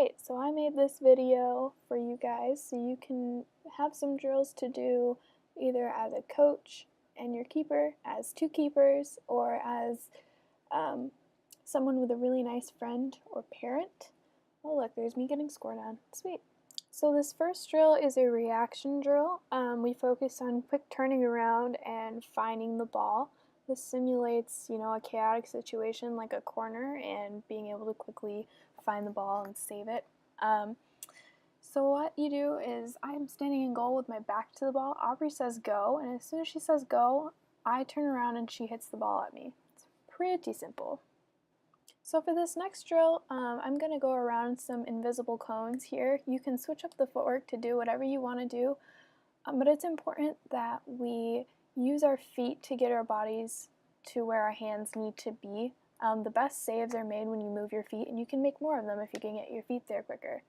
Alright, so I made this video for you guys so you can have some drills to do either as a coach and your keeper, as two keepers, or as someone with a really nice friend or parent. Oh look, there's me getting scored on. Sweet. So this first drill is a reaction drill. We focus on quick turning around and finding the ball. This simulates, a chaotic situation like a corner and being able to quickly find the ball and save it. So what you do is I'm standing in goal with my back to the ball. Aubrey says go, and as soon as she says go, I turn around and she hits the ball at me. It's pretty simple. So for this next drill, I'm going to go around some invisible cones here. You can switch up the footwork to do whatever you want to do, but it's important that we use our feet to get our bodies to where our hands need to be. The best saves are made when you move your feet, and you can make more of them if you can get your feet there quicker.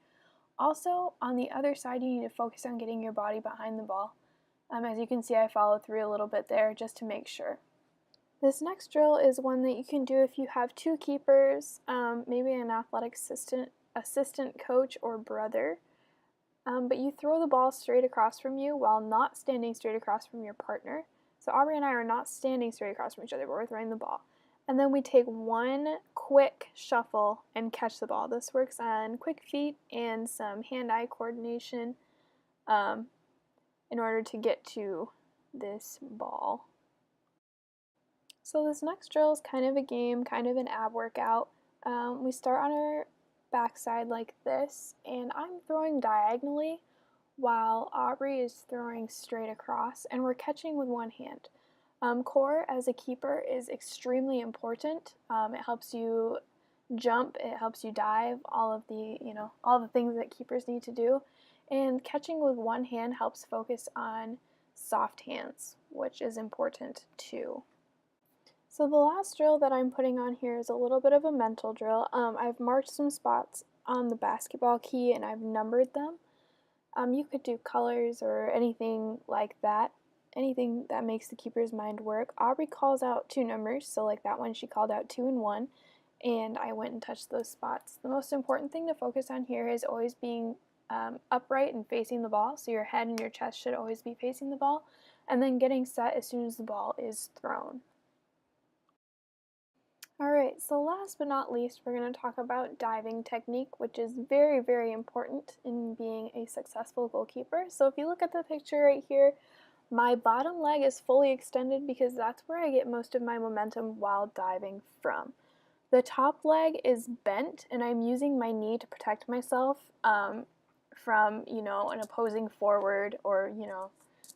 Also, on the other side, you need to focus on getting your body behind the ball. As you can see, I followed through a little bit there just to make sure. This next drill is one that you can do if you have two keepers, maybe an athletic assistant coach or brother. But you throw the ball straight across from you while not standing straight across from your partner. So Aubrey and I are not standing straight across from each other, but we're throwing the ball. And then we take one quick shuffle and catch the ball. This works on quick feet and some hand-eye coordination in order to get to this ball. So this next drill is kind of a game, kind of an ab workout. We start on our backside like this, and I'm throwing diagonally while Aubrey is throwing straight across, and we're catching with one hand. Core as a keeper is extremely important. It helps you jump, it helps you dive, all the things that keepers need to do. And catching with one hand helps focus on soft hands, which is important too. So the last drill that I'm putting on here is a little bit of a mental drill. I've marked some spots on the basketball key and I've numbered them. You could do colors or anything like that, anything that makes the keeper's mind work. Aubrey calls out two numbers, so like that one she called out 2 and 1, and I went and touched those spots. The most important thing to focus on here is always being upright and facing the ball, so your head and your chest should always be facing the ball, and then getting set as soon as the ball is thrown. Alright, so last but not least, we're going to talk about diving technique, which is very, very important in being a successful goalkeeper. So if you look at the picture right here, my bottom leg is fully extended because that's where I get most of my momentum while diving from. The top leg is bent, and I'm using my knee to protect myself from, an opposing forward or,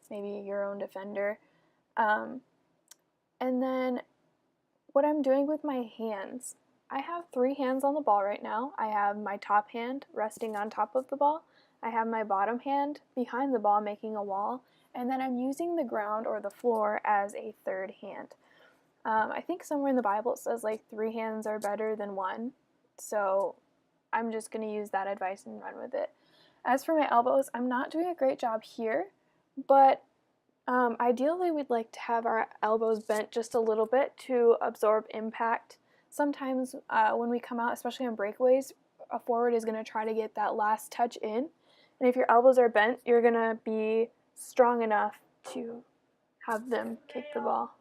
maybe your own defender. And then what I'm doing with my hands, I have 3 hands on the ball right now. I have my top hand resting on top of the ball. I have my bottom hand behind the ball making a wall, and then I'm using the ground or the floor as a third hand. I think somewhere in the Bible it says like 3 hands are better than 1, so I'm just going to use that advice and run with it. As for my elbows, I'm not doing a great job here, but ideally we'd like to have our elbows bent just a little bit to absorb impact. Sometimes when we come out, especially on breakaways, a forward is going to try to get that last touch in, and if your elbows are bent, you're going to be strong enough to have them kick the ball.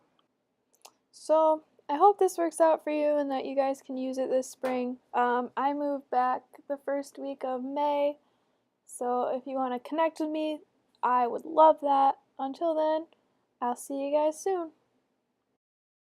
So I hope this works out for you and that you guys can use it this spring. I moved back the first week of May, so if you want to connect with me, I would love that. Until then, I'll see you guys soon.